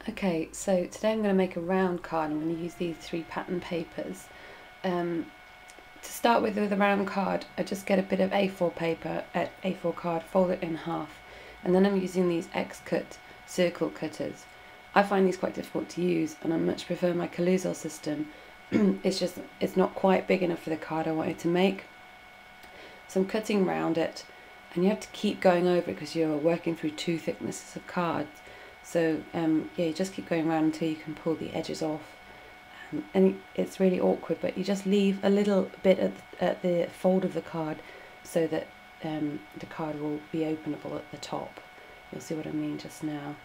Okay, so today I'm going to make a round card. I'm going to use these 3 pattern papers. To start with a round card, I just get a bit of A4 paper, A4 card, fold it in half, and then I'm using these X-cut circle cutters. I find these quite difficult to use, and I much prefer my caloozle system. It's not quite big enough for the card I wanted to make. So I'm cutting round it, and you have to keep going over it because you're working through 2 thicknesses of cards. So yeah, you just keep going around until you can pull the edges off. And it's really awkward, but you just leave a little bit at the fold of the card so that the card will be openable at the top. You'll see what I mean just now.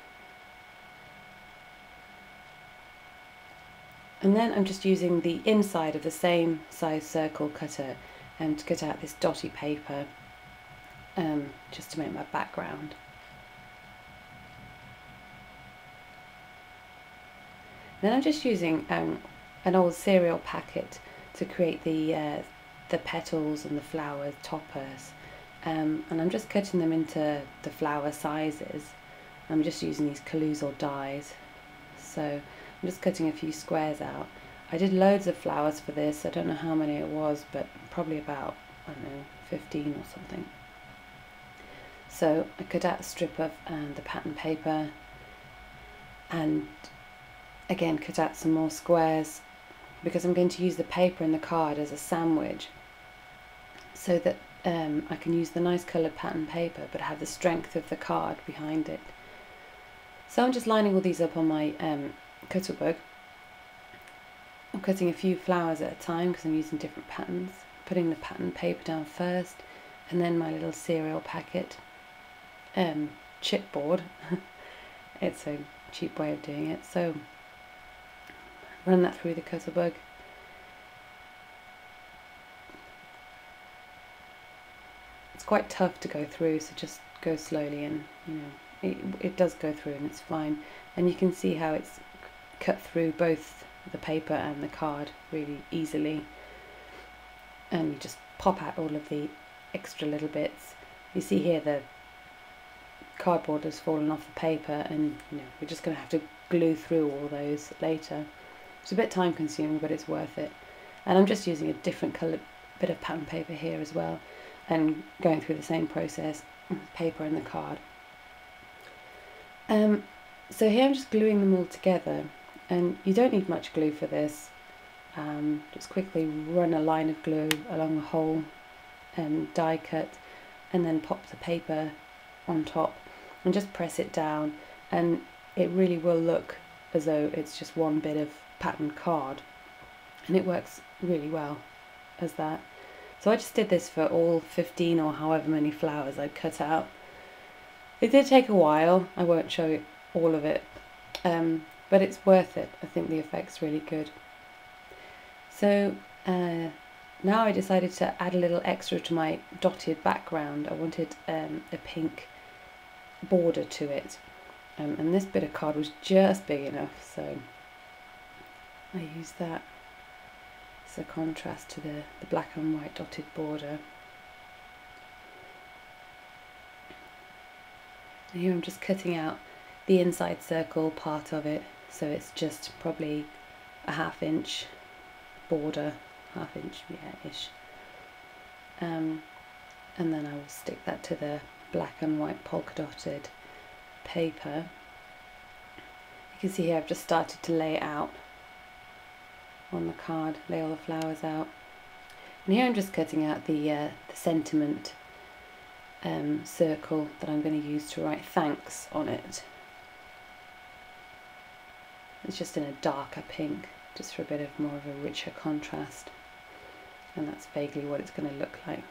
And then I'm just using the inside of the same size circle cutter to cut out this dotty paper just to make my background. Then I'm just using an old cereal packet to create the petals and the flower toppers, and I'm just cutting them into the flower sizes. I'm just using these caloozle dies, so I'm just cutting a few squares out. I did loads of flowers for this. I don't know how many it was, but probably about, I don't know, 15 or something. So I cut out a strip of the pattern paper, and again cut out some more squares because I'm going to use the paper and the card as a sandwich, so that I can use the nice coloured pattern paper but have the strength of the card behind it. So I'm just lining all these up on my cuttlebug. I'm cutting a few flowers at a time because I'm using different patterns, putting the pattern paper down first, and then my little cereal packet chipboard. It's a cheap way of doing it. So run that through the cuttlebug. It's quite tough to go through, so just go slowly, and it does go through and it's fine. And you can see how it's cut through both the paper and the card really easily. And you just pop out all of the extra little bits. You see here the cardboard has fallen off the paper, and we're just going to have to glue through all those later. It's a bit time consuming, but it's worth it. And I'm just using a different coloured bit of pattern paper here as well, and going through the same process, paper and the card. So here I'm just gluing them all together, and you don't need much glue for this. Just quickly run a line of glue along the whole die cut, and then pop the paper on top and just press it down, and it really will look as though it's just one bit of patterned card, and it works really well as that. So I just did this for all 15 or however many flowers I cut out. It did take a while. I won't show you all of it, but it's worth it. I think the effect's really good. So now I decided to add a little extra to my dotted background. I wanted a pink border to it, and this bit of card was just big enough, so I used that as a contrast to the black and white dotted border. And here I'm just cutting out the inside circle part of it, so it's just probably a ½ inch border, ½ inch, yeah, ish. And then I will stick that to the black and white polka dotted paper. You can see here I've just started to lay it out on the card, lay all the flowers out. And here I'm just cutting out the sentiment circle that I'm going to use to write thanks on it. It's just in a darker pink, just for a bit of more of a richer contrast, and that's vaguely what it's going to look like.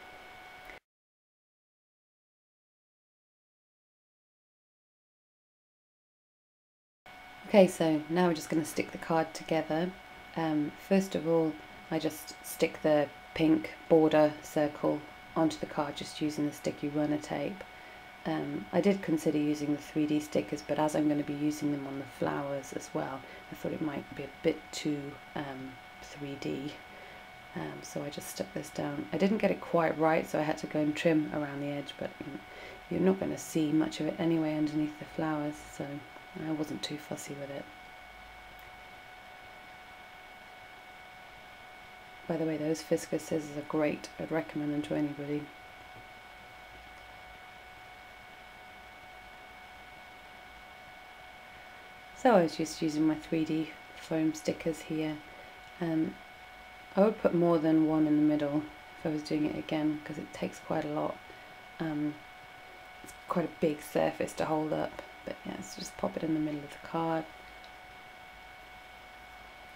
Okay, so now we're just going to stick the card together. First of all, I just stick the pink border circle onto the card just using the sticky runner tape. I did consider using the 3D stickers, but as I'm going to be using them on the flowers as well, I thought it might be a bit too 3D. So I just stuck this down. I didn't get it quite right, so I had to go and trim around the edge, but you're not going to see much of it anyway underneath the flowers, so I wasn't too fussy with it. By the way, those Fiskars scissors are great. I'd recommend them to anybody. So I was just using my 3D foam stickers here. I would put more than one in the middle if I was doing it again, because it takes quite a lot. It's quite a big surface to hold up, but yeah, so just pop it in the middle of the card.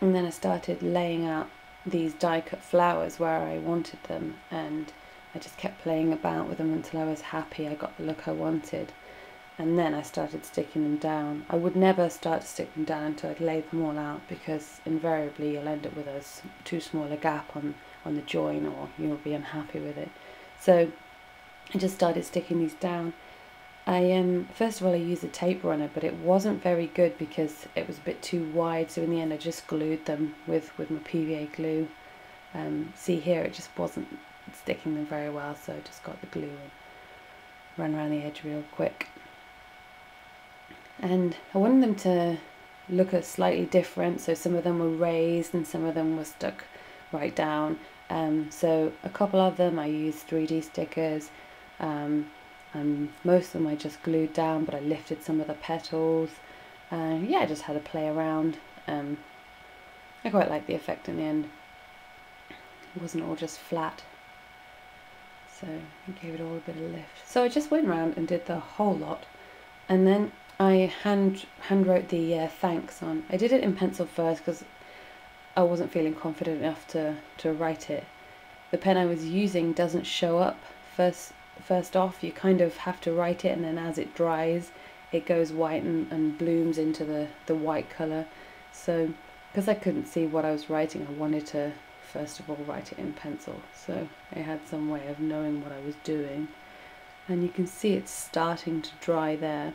And then I started laying out these die cut flowers where I wanted them, and I just kept playing about with them until I was happy I got the look I wanted. And then I started sticking them down. I would never start to stick them down until I'd laid them all out, because invariably you'll end up with a too small a gap on the join, or you'll be unhappy with it. So I just started sticking these down. First of all I used a tape runner, but it wasn't very good because it was a bit too wide, so in the end I just glued them with my PVA glue. See here, it just wasn't sticking them very well, so I just got the glue and ran around the edge real quick. And I wanted them to look slightly different, so some of them were raised and some of them were stuck right down. So a couple of them I used 3D stickers, and most of them I just glued down, but I lifted some of the petals. Yeah, I just had to play around. I quite liked the effect in the end. It wasn't all just flat, so I gave it all a bit of lift. So I just went around and did the whole lot, and then I hand wrote the thanks on. I did it in pencil first because I wasn't feeling confident enough to write it. The pen I was using doesn't show up first off. You kind of have to write it, and then as it dries it goes white and blooms into the white colour. So because I couldn't see what I was writing, I wanted to first of all write it in pencil, so I had some way of knowing what I was doing. And you can see it's starting to dry there.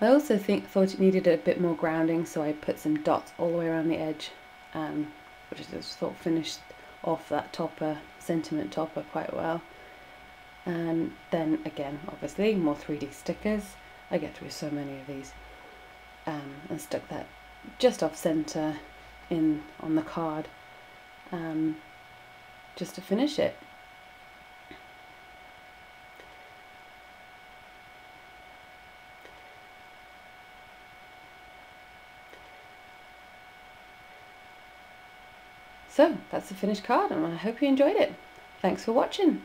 I also thought it needed a bit more grounding, so I put some dots all the way around the edge, which I just thought finished off that topper, sentiment topper, quite well. And then again, obviously, more 3D stickers. I get through so many of these, and stuck that just off centre on the card, just to finish it. So that's the finished card, and I hope you enjoyed it. Thanks for watching.